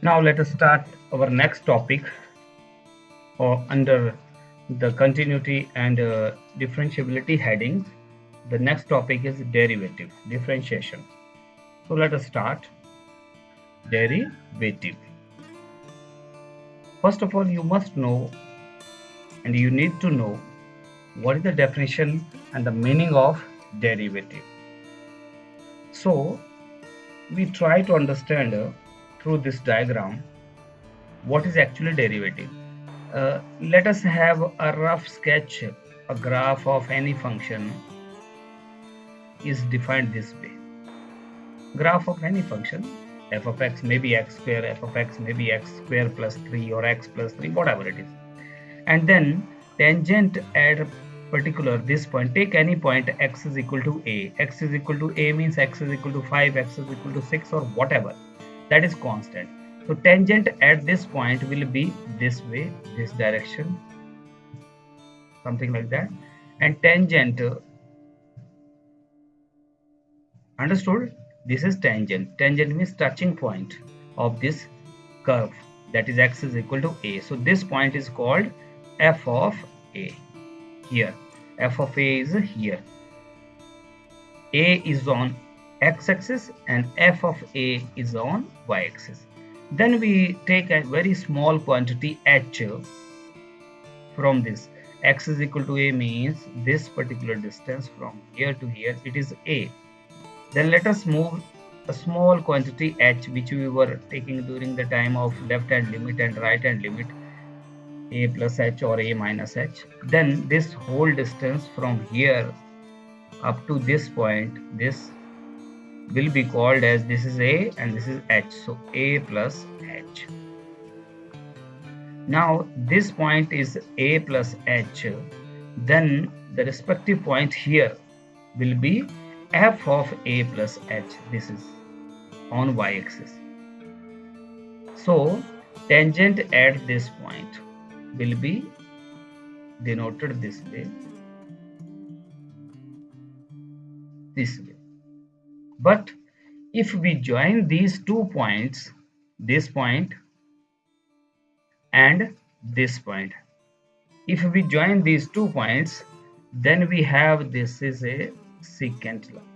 Now let us start our next topic or under the continuity and differentiability headings. The next topic is derivative, differentiation. So let us start. Derivative. First of all, you must know and you need to know what is the definition and the meaning of derivative. So we try to understand through this diagram what is actually derivative. Let us have a rough sketch. A graph of any function is defined this way. Graph of any function, f of x may be x square, f of x may be x square plus 3 or x plus 3, whatever it is. And then tangent at particular this point, take any point x is equal to a. X is equal to a means x is equal to 5, x is equal to 6 or whatever. That is constant. So tangent at this point will be this way, this direction, something like that. And tangent, understood? This is tangent. Tangent means touching point of this curve, that is x is equal to a. So this point is called f of a. Here f of a is here. A is on x-axis and f of a is on y-axis. Then we take a very small quantity h from this. X is equal to a means this particular distance from here to here, it is a. Then let us move a small quantity h, which we were taking during the time of left hand limit and right hand limit, a plus h or a minus h. Then this whole distance from here up to this point, this will be called as, this is a and this is h, so a plus h. Now this point is a plus h, then the respective point here will be f of a plus h. This is on y-axis. So tangent at this point will be denoted this way, But if we join these 2 points, this point and this point, if we join these 2 points, then we have, this is a secant line.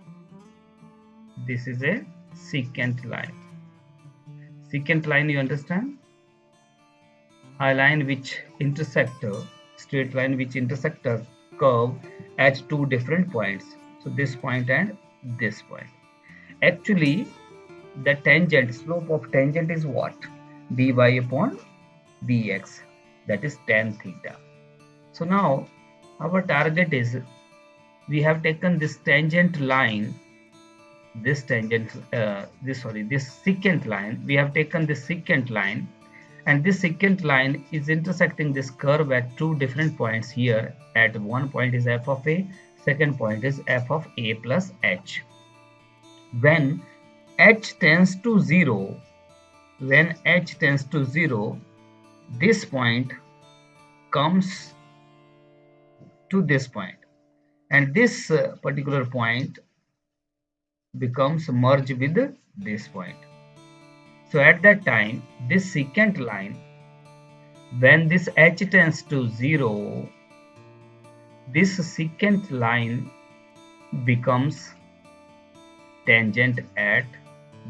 This is a secant line. Secant line, you understand? A line which intersect, straight line which intersect a curve at 2 different points. So this point and this point. Actually, the tangent, slope of tangent is what? dy upon dx, that is tan theta. So now our target is, we have taken this tangent line, this secant line, we have taken this secant line, and this secant line is intersecting this curve at 2 different points here. At one point is f of a, second point is f of a plus h. When h tends to 0, this point comes to this point, and this particular point becomes merged with this point. So at that time, this secant line, when this h tends to 0, this secant line becomes tangent at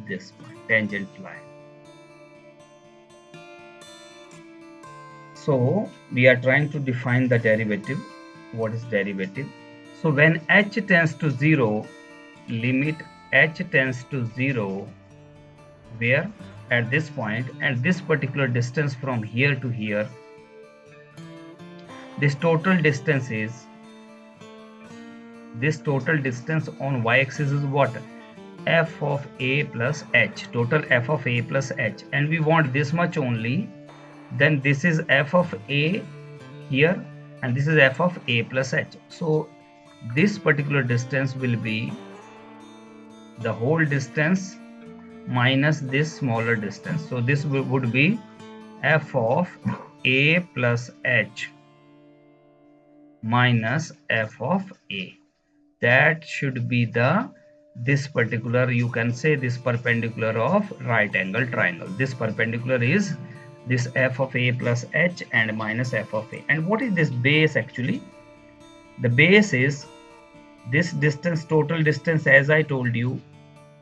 this point, tangent line. So we are trying to define the derivative. What is derivative? So when h tends to 0, limit h tends to 0, where at this point and this particular distance from here to here, this total distance on y-axis is what? F of a plus h, total f of a plus h, and we want this much only. Then this is f of a here and this is f of a plus h. So this particular distance will be the whole distance minus this smaller distance. So this would be f of a plus h minus f of a. That should be the this particular, you can say this perpendicular of right angle triangle. This perpendicular is this f of a plus h and minus f of a. And what is this base actually? The base is this distance, total distance, as I told you,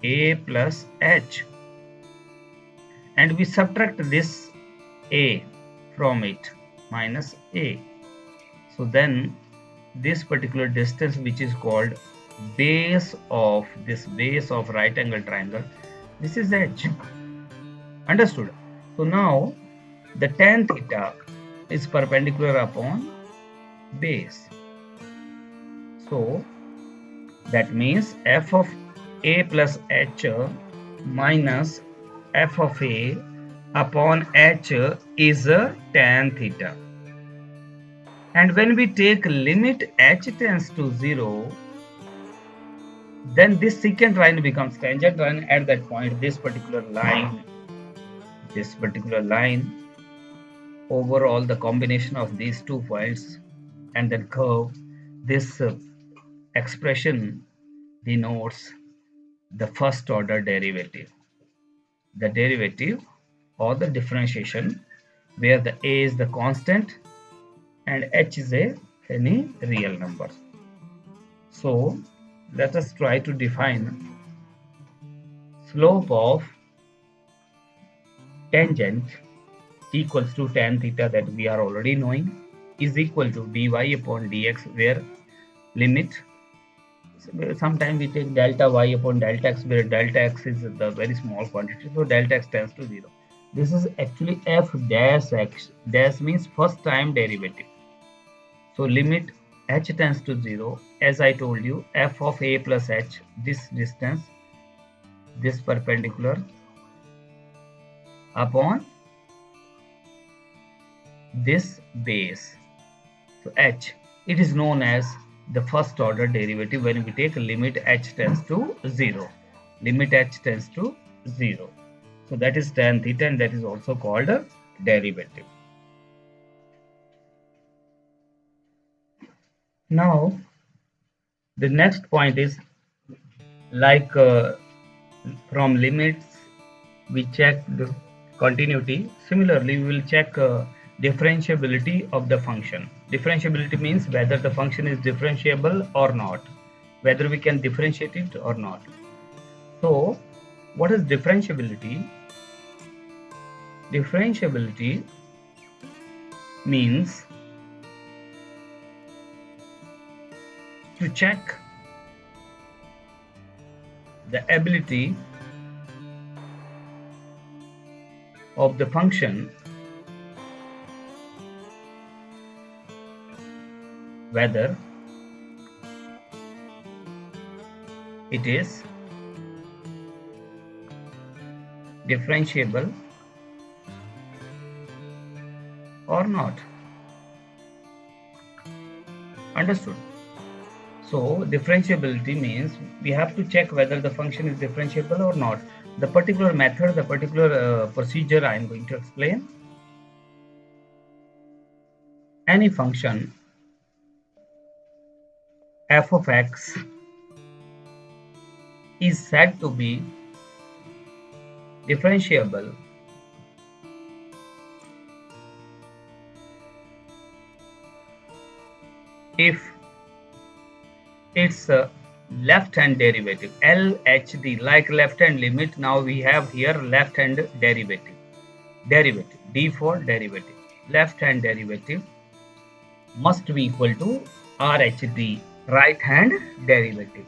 a plus h, and we subtract this a from it, minus a. So then this particular distance, which is called base of this base of right angle triangle, this is h. Understood? So now the tan theta is perpendicular upon base. So that means f of a plus h minus f of a upon h is a tan theta. And when we take limit h tends to 0, then this secant line becomes tangent line at that point. This particular line overall, the combination of these 2 points and then curve, this expression denotes the first order derivative, the derivative or the differentiation, where the a is the constant and h is any real number. So let us try to define slope of tangent equals to tan theta, that we are already knowing, is equal to dy upon dx, where limit, sometimes we take delta y upon delta x, where delta x is the very small quantity, so delta x tends to 0. This is actually f dash x, dash means first time derivative. So limit h tends to 0, as I told you, f of a plus h, this distance, this perpendicular upon this base, so h, it is known as the first order derivative when we take limit h tends to 0, limit h tends to 0. So that is tan theta, and that is also called a derivative. Now the next point is, like from limits we check the continuity, similarly we will check differentiability of the function. Differentiability means whether the function is differentiable or not, whether we can differentiate it or not. So what is differentiability? Differentiability means to check the ability of the function, whether it is differentiable or not. Understood? So differentiability means we have to check whether the function is differentiable or not. The particular method, the particular procedure I am going to explain. Any function f of x is said to be differentiable if its left hand derivative, LHD, like left hand limit. Now we have here left hand derivative, D for derivative, left hand derivative must be equal to RHD, right hand derivative.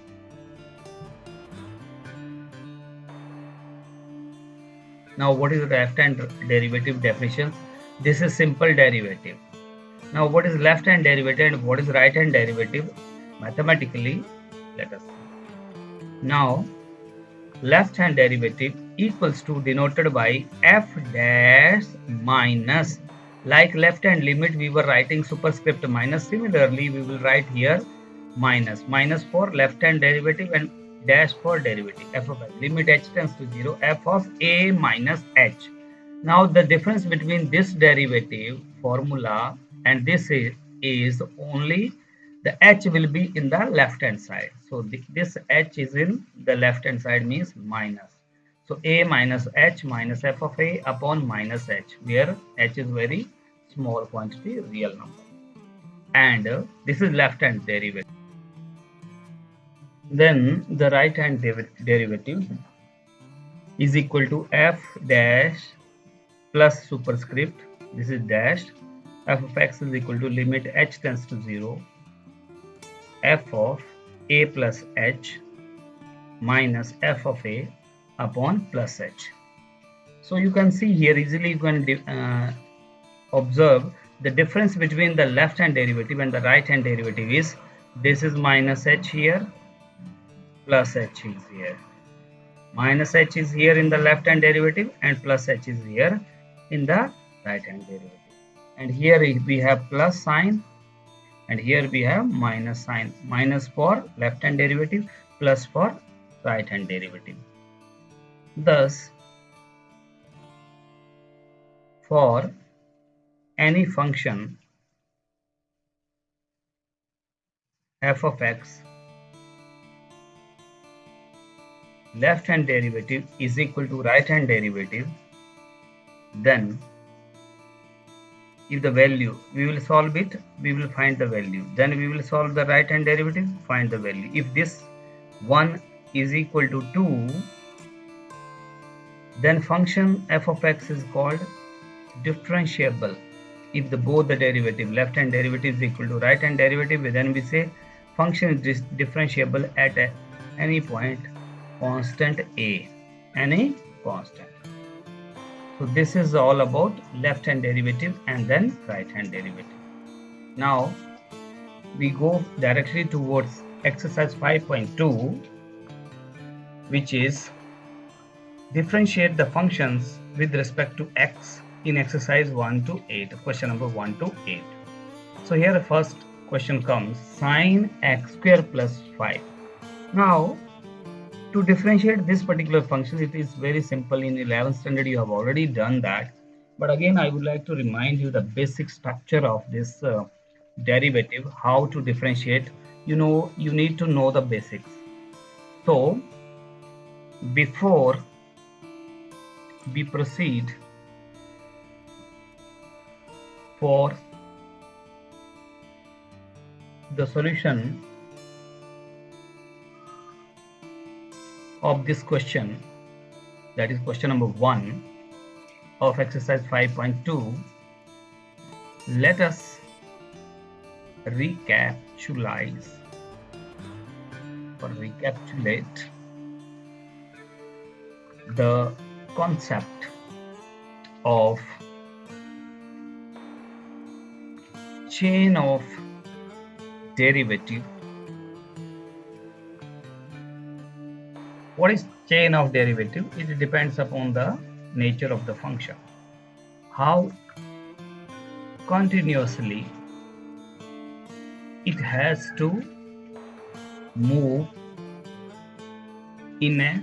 Now what is the left hand derivative definition? This is simple derivative. Now what is left hand derivative and what is right hand derivative? Mathematically, let us see. Now left hand derivative equals to, denoted by f dash minus, like left hand limit we were writing superscript minus, similarly we will write here minus, minus for left hand derivative and dash for derivative, f of x, limit h tends to 0, f of a minus h. Now the difference between this derivative formula and this is only the h will be in the left hand side. So this h is in the left hand side, means minus. So a minus h minus f of a upon minus h, where h is very small quantity, real number. And this is left hand derivative. Then the right hand derivative is equal to f dash plus superscript, this is dashed, f of x is equal to limit h tends to 0, f of a plus h minus f of a upon plus h. So you can see here easily, you can observe the difference between the left hand derivative and the right hand derivative is, this is minus h here, plus h is here. Minus h is here in the left hand derivative and plus h is here in the right hand derivative. And here we have plus sign and here we have minus sign. Minus for left hand derivative, plus for right hand derivative. Thus, for any function f of x, left hand derivative is equal to right hand derivative, then if the value, we will solve it, we will find the value, then we will solve the right hand derivative, find the value. If this 1 is equal to 2, then function f of x is called differentiable. If both the derivative, left hand derivative is equal to right hand derivative, then we say function is differentiable at any point constant a, any constant. So this is all about left hand derivative and then right hand derivative. Now we go directly towards exercise 5.2, which is differentiate the functions with respect to x in exercise 1 to 8, question number 1 to 8. So here the first question comes, sine x square plus 5. Now to differentiate this particular function, it is very simple. In 11th standard you have already done that, but again I would like to remind you the basic structure of this derivative, how to differentiate. You need to know the basics. So before we proceed for the solution of this question, that is question number 1 of exercise 5.2, let us recapitulate the concept of chain of derivative. What is chain of derivative? It depends upon the nature of the function, how continuously it has to move in a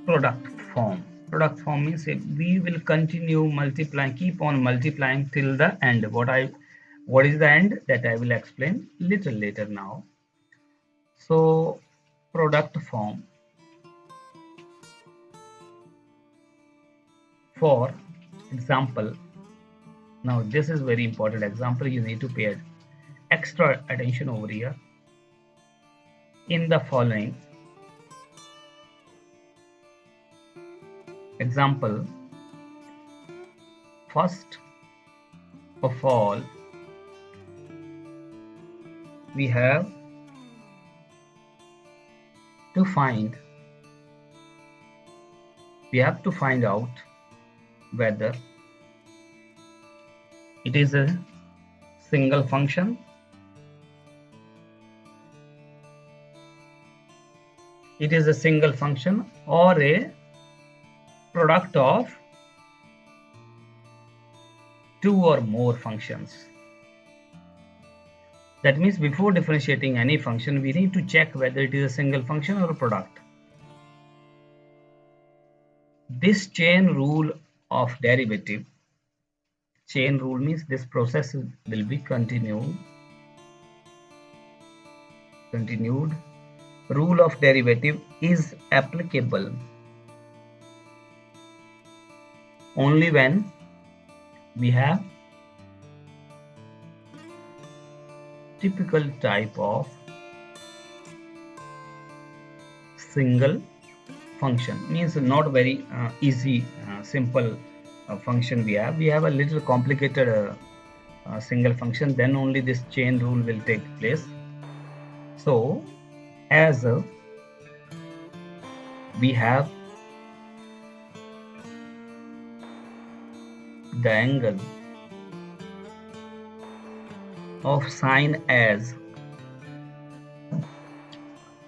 product form. Product form means we will continue multiplying, keep on multiplying till the end. What is the end? That I will explain little later now. So product form, for example, now this is very important example, you need to pay extra attention over here. In the following example, first of all we have to find out whether it is a single function, or a product of two or more functions. That means before differentiating any function, we need to check whether it is a single function or a product. This chain rule of derivative, chain rule means this process will be continued Continued. Rule of derivative is applicable only when we have typical type of single function, means not very easy simple function. We have a little complicated single function, then only this chain rule will take place. So as we have the angle of sine as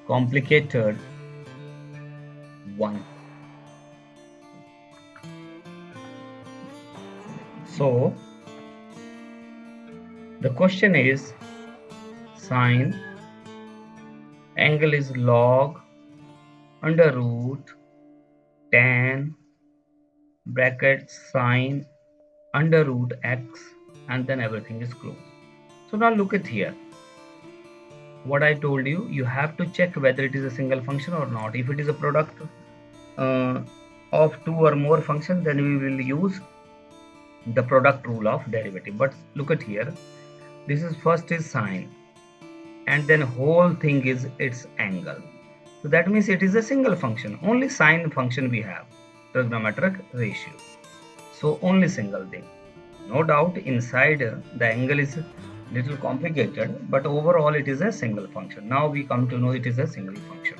complicated 1. So the question is, sine angle is log under root tan bracket sine under root x, and then everything is closed. So now look at here. What I told you, you have to check whether it is a single function or not. If it is a product of two or more functions, then we will use the product rule of derivative. But look at here, this is first is sine, and then whole thing is its angle. So that means it is a single function. Only sine function we have, trigonometric ratio. So only single thing. No doubt inside the angle is little complicated, but overall it is a single function. Now we come to know it is a single function.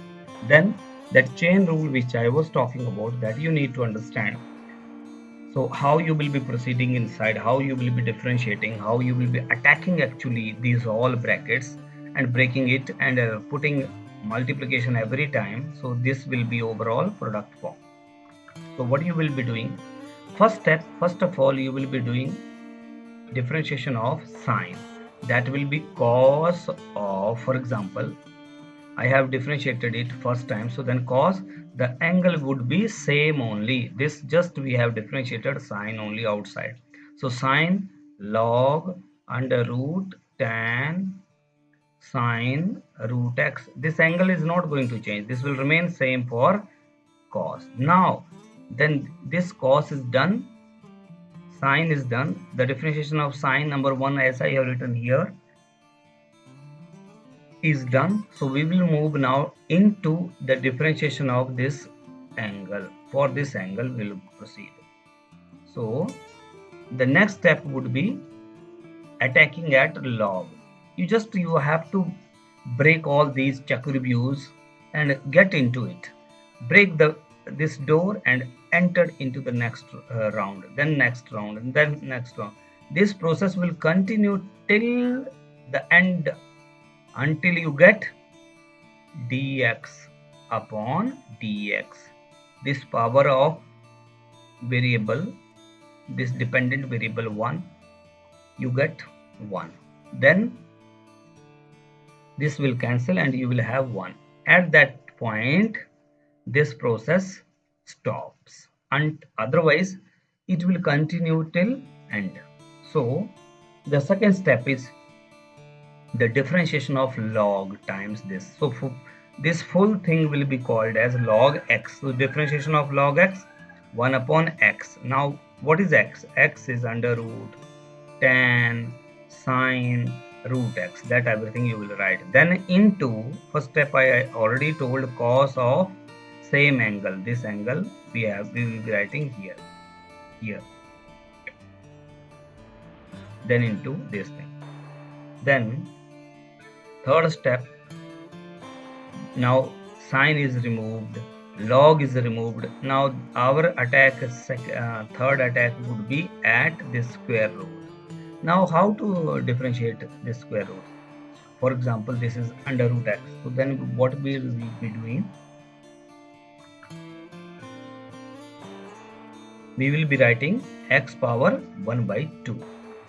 Then that chain rule which I was talking about, that you need to understand. So how you will be proceeding inside, how you will be differentiating, how you will be attacking actually these all brackets and breaking it and putting multiplication every time. So this will be overall product form. So what you will be doing, first step, first of all you will be doing differentiation of sine. That will be cos of, for example, I have differentiated it first time, so then cos, the angle would be same only. This just we have differentiated sine only outside. So sine log under root tan sine root x. This angle is not going to change. This will remain same for cos. Now then this cos is done, sine is done. The differentiation of sine number 1, as I have written here, is done. So we will move now into the differentiation of this angle. For this angle we will proceed. So the next step would be attacking at log. You have to break all these chakravyuhs and get into it. Break this door and enter into the next round, then next round, and then next round. This process will continue till the end, until you get dx upon dx. This power of variable, this dependent variable 1, you get 1. Then this will cancel and you will have 1. At that point this process stops, and otherwise it will continue till end. So the second step is the differentiation of log times this. So this full thing will be called as log x. So differentiation of log x, 1 upon x. Now what is x? X is under root tan sine root x. That everything you will write. Then into first step I already told, cos of same angle. This angle we will be writing here. Then into this thing. Then third step, now sine is removed, log is removed. Now our attack, third attack would be at this square root. Now how to differentiate this square root? For example, this is under root x. So then what we will be doing? We will be writing x power 1 by 2.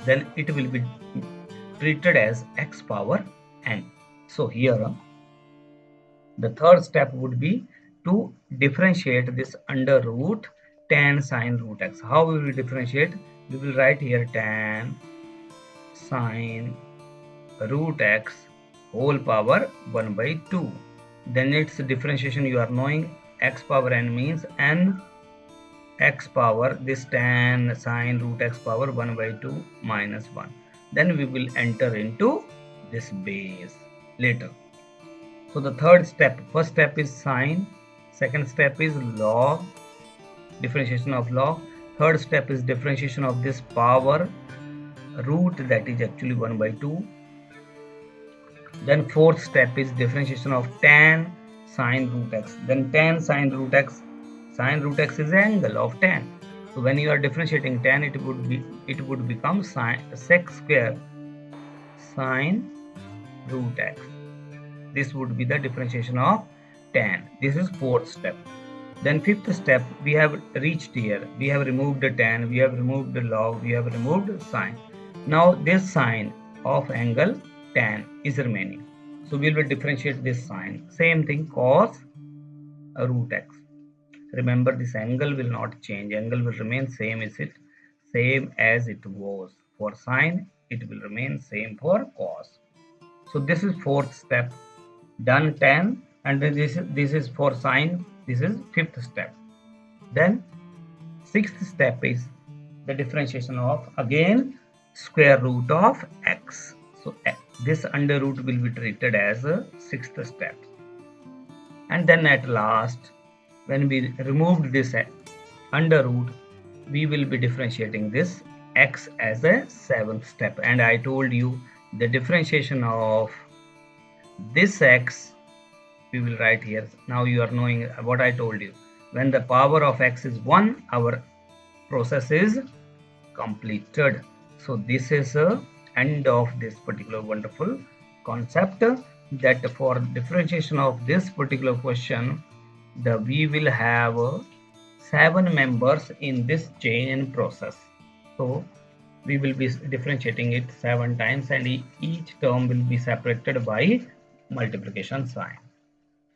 Then it will be treated as x power n. So here the third step would be to differentiate this under root tan sine root x. How we will differentiate? We will write here tan sine root x whole power 1 by 2. Then its differentiation you are knowing, x power n means n x power this tan sine root x power 1 by 2 minus 1. Then we will enter into this base later. So the third step, first step is sine, second step is log, differentiation of log, third step is differentiation of this power root, that is actually 1 by 2. Then fourth step is differentiation of tan sine root x. Then tan sine root x is angle of tan. So when you are differentiating tan, it would become sec square sine root x. This would be the differentiation of tan. This is fourth step. Then fifth step, we have reached here. We have removed the tan, we have removed the log, we have removed sine. Now this sine of angle tan is remaining. So we will differentiate this sine. Same thing, cos root x. Remember, this angle will not change. Angle will remain same as it was. For sine, it will remain same for cos. So this is fourth step. Done tan, and then this is for sine. This is fifth step. Then sixth step is the differentiation of again square root of x. So this under root will be treated as a sixth step. And then at last, when we removed this under root, we will be differentiating this x as a seventh step. And I told you the differentiation of this x we will write here. Now you are knowing what I told you. When the power of x is 1, our process is completed. So this is the end of this particular wonderful concept, that for differentiation of this particular question, we will have 7 members in this chain process. So we will be differentiating it 7 times, and each term will be separated by multiplication sign.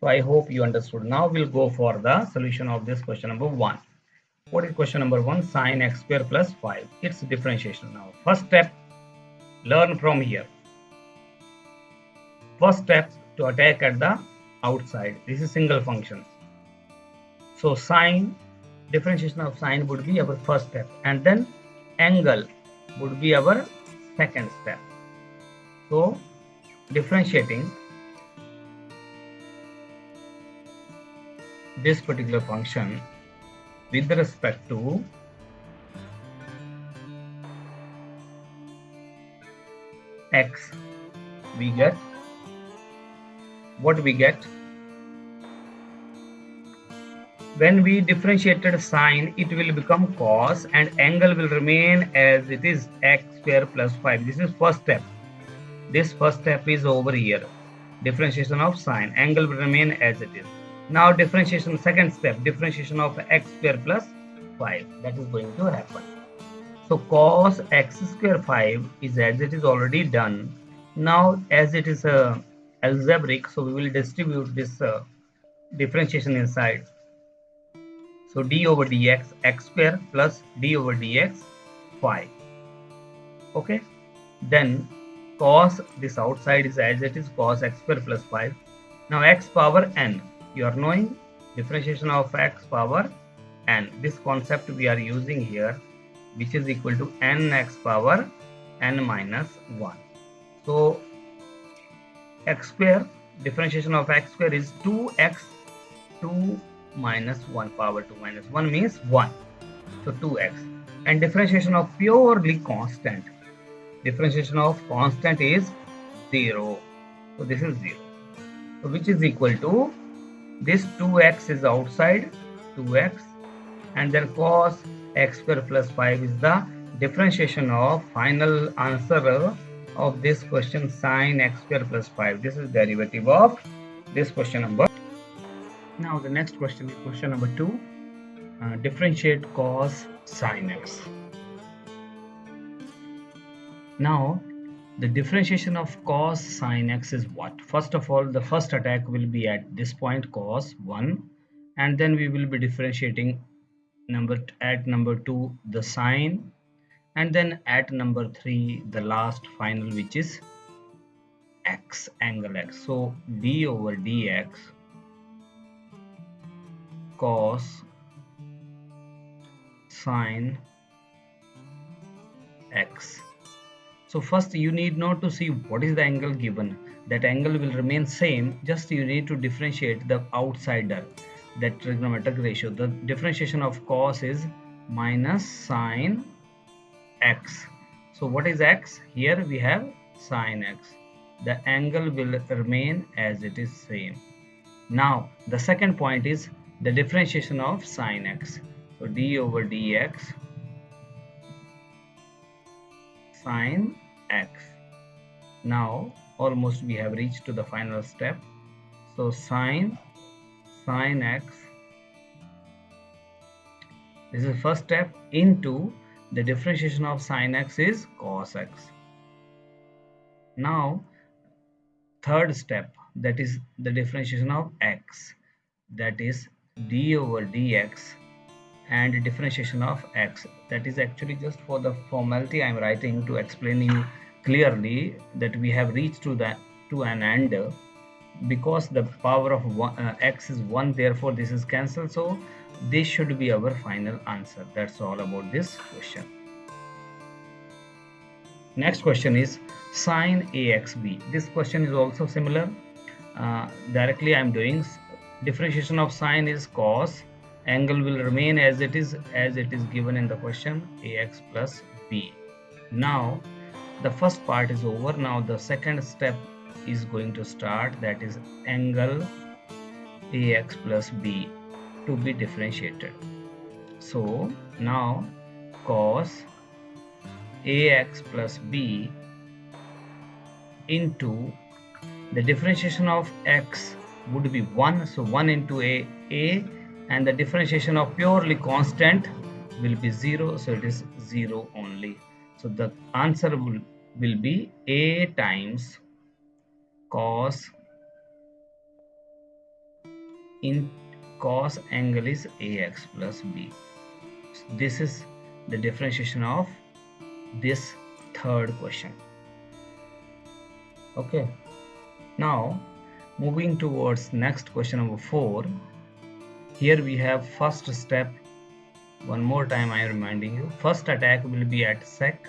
So I hope you understood. Now we'll go for the solution of this question number 1. What is question number 1? Sine x square plus 5. It's differentiation. Now first step, learn from here. First step, to attack at the outside. This is single function. So sine, differentiation of sine would be our first step, and then angle would be our second step. So differentiating this particular function with respect to x, we get what we get. When we differentiated sine, it will become cos, and angle will remain as it is, x square plus 5. This is first step. This first step is over here. Differentiation of sine, angle will remain as it is. Now differentiation, second step, differentiation of x square plus 5. That is going to happen. So cos x square 5 is as it is already done. Now as it is algebraic, so we will distribute this differentiation inside. So d over dx, x square plus d over dx 5. Okay. Then cos this outside is as it is, cos x square plus 5. Now x power n. You are knowing differentiation of x power n. This concept we are using here, which is equal to nx power n minus 1. So x square, differentiation of x square is 2x, 2 minus 1 power 2 minus 1 means 1. So 2x. And differentiation of purely constant, differentiation of constant is 0. So this is 0. So which is equal to, this 2x is outside, 2x, and then cos x square plus 5 is the differentiation of final answer of this question, sine x square plus 5. This is derivative of this question number. Now the next question is question number 2. Differentiate cos sine x. Now the differentiation of cos sine x is what? First of all, the first attack will be at this point, cos 1, and then we will be differentiating at number 2 the sine, and then at number 3 the last final, which is x, angle x. So d over dx cos sine x. So first you need not to see what is the angle given. That angle will remain same, just you need to differentiate the outsider, that trigonometric ratio. The differentiation of cos is minus sine x. So what is x? Here we have sine x. The angle will remain as it is same. Now the second point is the differentiation of sine x. So d over dx sine x. Now almost we have reached to the final step. So sine x, this is first step, into the differentiation of sine x is cos x. Now third step, that is the differentiation of x, that is d over dx, and differentiation of x. That is actually just for the formality I am writing to explain you clearly that we have reached to an end, because the power of x is 1, therefore this is cancelled. So this should be our final answer. That's all about this question. Next question is sine axb. This question is also similar. Directly I am doing differentiation of sine is cos, angle will remain as it is given in the question, ax plus b. Now the first part is over. Now the second step is going to start, that is angle ax plus b to be differentiated. So now cos ax plus b into the differentiation of x would be 1, so 1 into a, and the differentiation of purely constant will be 0, so it is 0 only. So the answer will be a times cos angle is ax plus b. This is the differentiation of this third question. Okay, now moving towards next question number 4. Here we have first step. One more time I am reminding you, first attack will be at sec,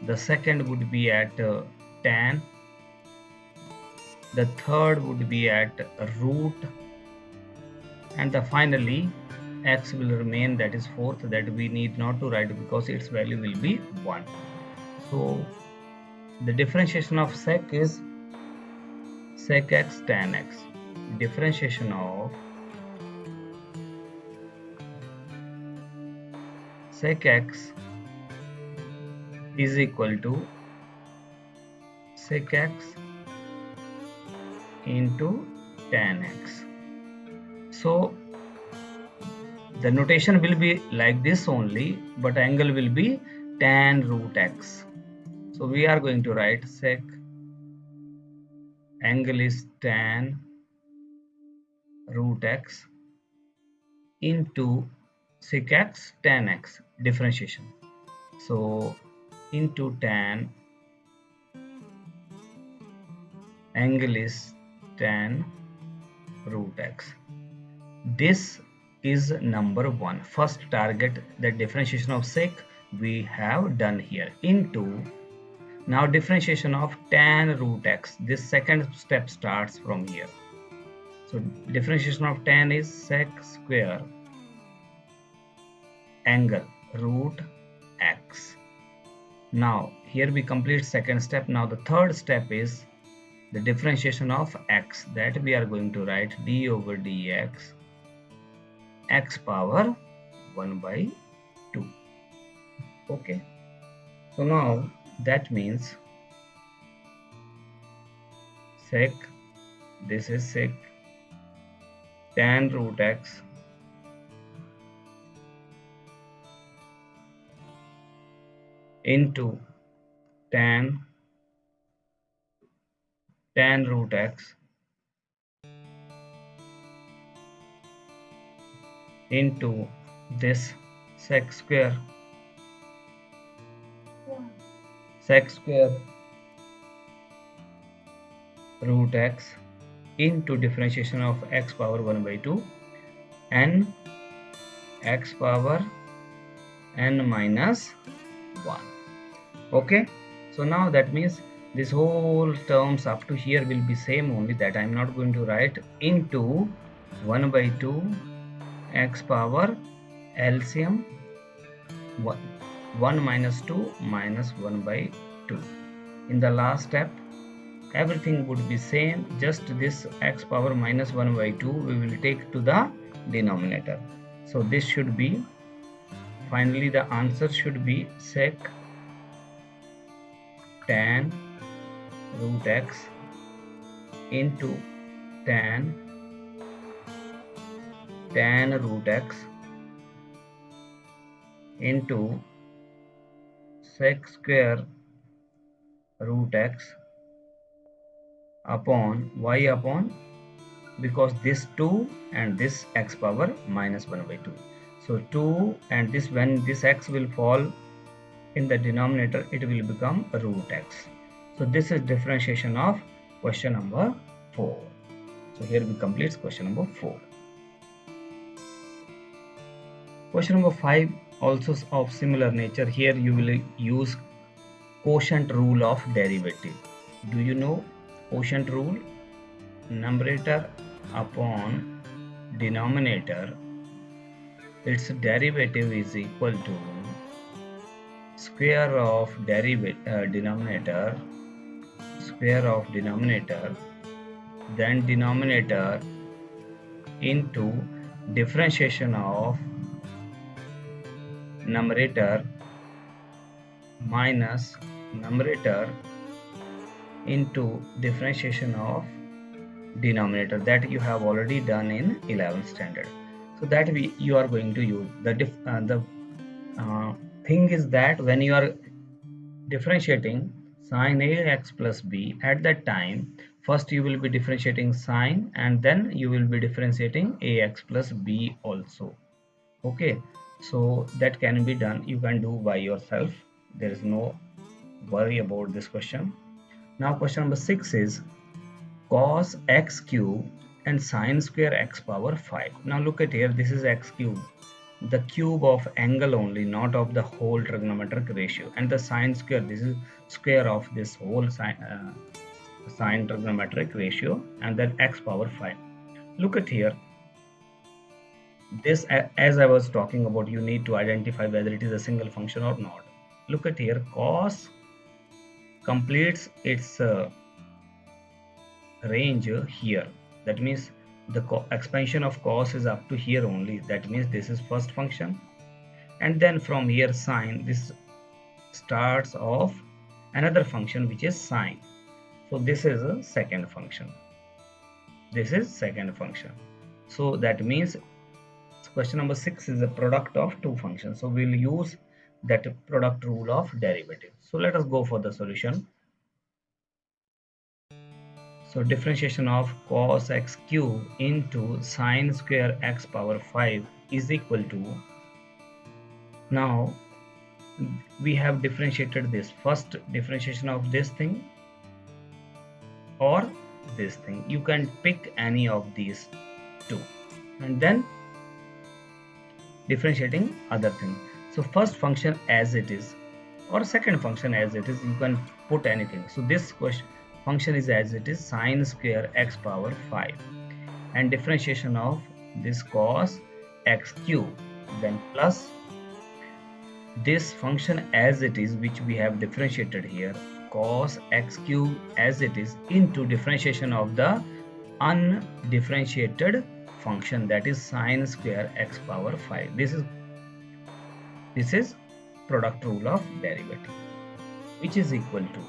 the second would be at tan, the third would be at root, and the finally x will remain, that is fourth, that we need not to write because its value will be 1. So the differentiation of sec is sec x tan x. Differentiation of sec x is equal to sec x into tan x. So the notation will be like this only, but angle will be tan root x. So we are going to write sec angle is tan root x into sec x tan x differentiation. So into tan angle is tan root x. This is number 1. First target, the differentiation of sec we have done here, into now differentiation of tan root x. This second step starts from here. So differentiation of tan is sec square angle root x. Now here we complete second step. Now the third step is the differentiation of x, that we are going to write d over dx x power 1 by 2. Okay, so now that means sec, this is sec tan root x into tan root x into this sec square root x into differentiation of x power 1 by 2 n x power n minus 1. Okay, so now that means this whole terms up to here will be same, only that I am not going to write into 1 by 2 x power LCM 1 minus 2 minus 1 by 2. In the last step everything would be same, just this x power minus 1 by 2 we will take to the denominator. So this should be, finally the answer should be sec tan root x into tan root x into sec square root x upon y upon, because this 2 and this x power minus 1 by 2. So 2 and this, when this x will fall in the denominator, it will become root x. So this is differentiation of question number 4. So here we complete question number 4. Question number 5 also of similar nature. Here you will use quotient rule of derivative. Do you know quotient rule? Numerator upon denominator, its derivative is equal to square of denominator, square of denominator, then denominator into differentiation of numerator minus numerator into differentiation of denominator, that you have already done in 11th standard. So that you are going to use the thing is that when you are differentiating sine ax plus b, at that time first you will be differentiating sine and then you will be differentiating ax plus b also. Okay, so that can be done, you can do by yourself, there is no worry about this question. Now question number 6 is cos x cube and sine square x power 5. Now look at here, this is x cube, the cube of angle only, not of the whole trigonometric ratio, and the sine square, this is square of this whole sine trigonometric ratio, and then x power 5. Look at here, this, as I was talking about, you need to identify whether it is a single function or not. Look at here, cos completes its range here, that means the expansion of cos is up to here only, that means this is first function, and then from here sine, this starts off another function which is sine, so this is a second function, this is second function. So that means question number 6 is a product of two functions, so we'll use that product rule of derivative. So let us go for the solution. So differentiation of cos x cube into sine square x power 5 is equal to, now we have differentiated this, first differentiation of this thing or this thing, you can pick any of these two, and then differentiating other thing. So first function as it is or second function as it is, you can put anything. So this function is as it is, sine square x power 5, and differentiation of this cos x cube, then plus this function as it is which we have differentiated here, cos x cube as it is, into differentiation of the undifferentiated function, that is sine square x power 5. This is product rule of derivative, which is equal to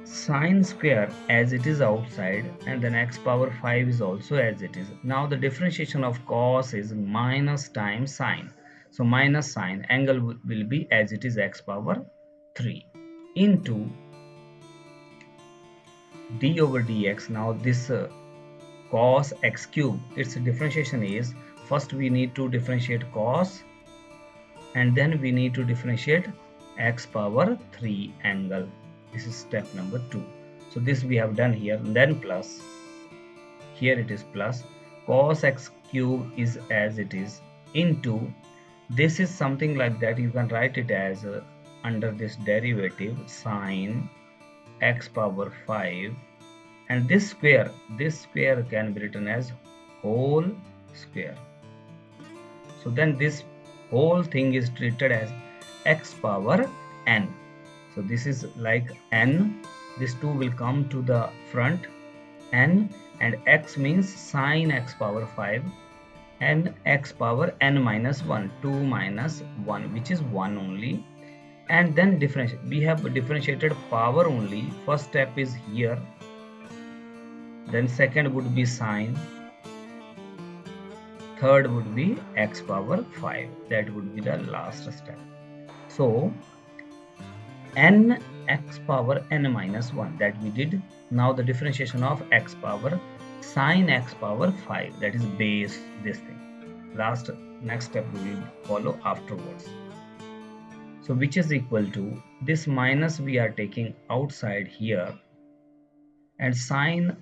sine square as it is outside, and then x power 5 is also as it is. Now the differentiation of cos is minus times sine, so minus sine, angle will be as it is x power 3 into d over dx. Now this cos x cube, its differentiation is, first we need to differentiate cos and then we need to differentiate x power 3 angle. This is step number 2. So this we have done here, and then plus, here it is plus, cos x cube is as it is, into, this is something like that, you can write it as under this derivative sine x power 5, and this square can be written as whole square. So then this whole thing is treated as x power n. So this is like n, this 2 will come to the front, n, and x means sine x power 5, and x power n minus 1, 2 minus 1, which is 1 only. And then differentiate, we have differentiated power only. First step is here, then second would be sine, third would be x power 5, that would be the last step. So n x power n minus 1, that we did. Now the differentiation of x power sine x power 5, that is base this thing. Next step we will follow afterwards. So which is equal to, this minus we are taking outside here, and sine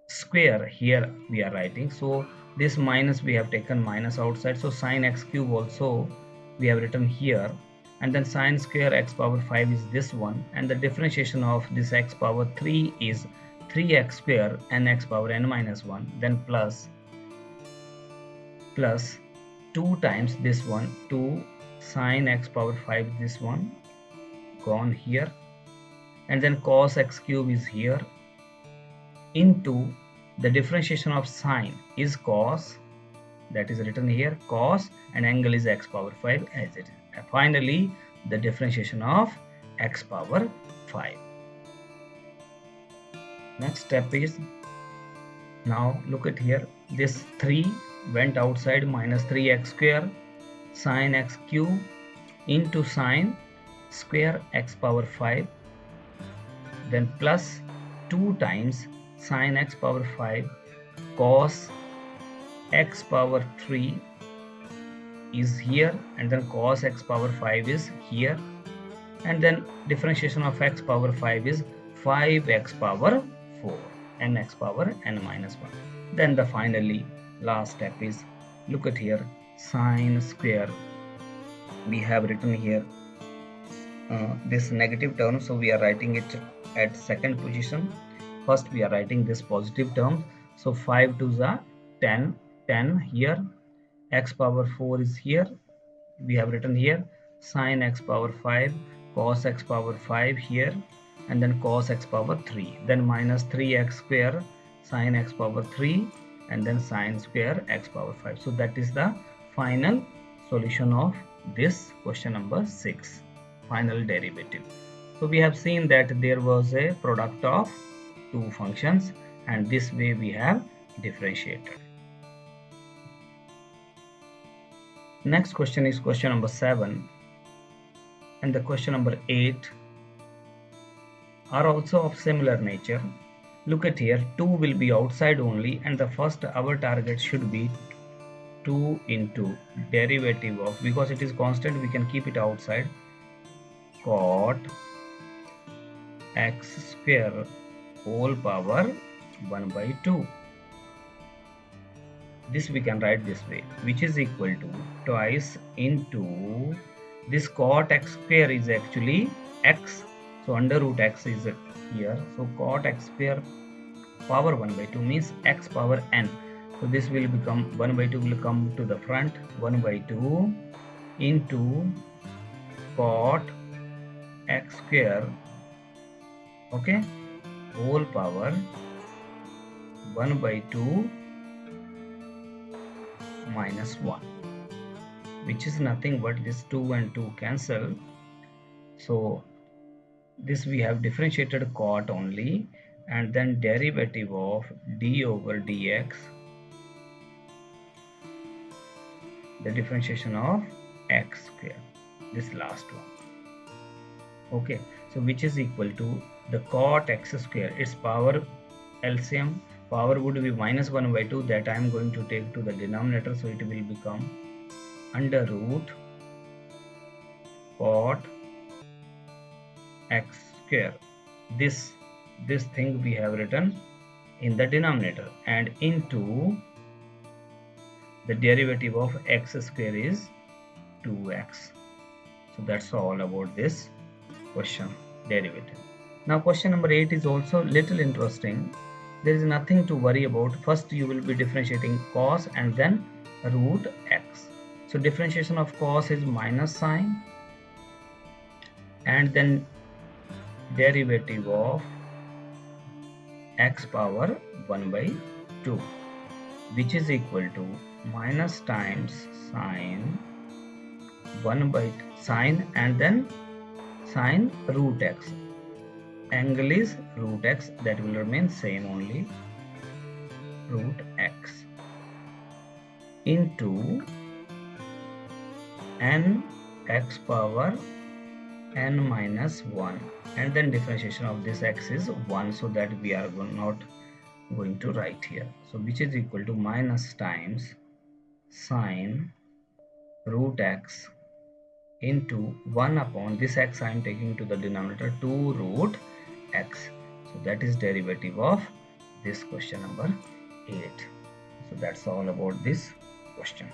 square here we are writing. So this minus we have taken minus outside, so sine x cube also we have written here, and then sine square x power 5 is this one, and the differentiation of this x power 3 is 3x square n x power n minus 1, then plus 2 times this one, 2 sine x power 5, this one gone here, and then cos x cube is here, into the differentiation of sine is cos, that is written here cos, and angle is x power 5 as it is. And finally the differentiation of x power 5. Next step is, now look at here, this 3 went outside, minus 3x square sine x cube into sine square x power 5, then plus 2 times sine x power 5 cos x power 3 is here, and then cos x power 5 is here, and then differentiation of x power 5 is 5x power 4 and x power n minus 1. Then the finally last step is, look at here, sine square, we have written here this negative term, so we are writing it at second position. First we are writing this positive term, so 5 to the 10 here, x power 4 is here, we have written here sine x power 5 cos x power 5 here, and then cos x power 3, then minus 3x square sine x power 3, and then sine square x power 5. So that is the final solution of this question number 6, final derivative. So we have seen that there was a product of two functions, and this way we have differentiated. Next question is question number 7, and the question number 8 are also of similar nature. Look at here, 2 will be outside only, and the first our target should be 2 into derivative of, because it is constant we can keep it outside, cot x square whole power 1 by 2. This we can write this way, which is equal to twice into this cot x square is actually x, so under root x is here, so cot x square power 1 by 2 means x power n. So this will become 1 by 2 will come to the front, 1 by 2 into cot x square, okay, whole power 1 by 2 minus 1, which is nothing but this 2 and 2 cancel. So this we have differentiated cot only, and then derivative of d over dx, the differentiation of x square, this last one, okay. So which is equal to the cot x square, its power LCM power would be minus 1 by 2, that I am going to take to the denominator, so it will become under root cot x square this thing we have written in the denominator, and into the derivative of x square is 2x. So that's all about this question derivative. Now question number 8 is also little interesting. There is nothing to worry about. First you will be differentiating cos and then root x. So differentiation of cos is minus sign, and then derivative of x power 1 by 2, which is equal to minus times sine 1 by sine and then sine root x. Angle is root x, that will remain same only, root x, into n x power n minus 1, and then differentiation of this x is 1, so that we are not going to write here. So which is equal to minus times sine root x into 1 upon this x I am taking to the denominator 2 root x. So that is derivative of this question number 8. So that's all about this question.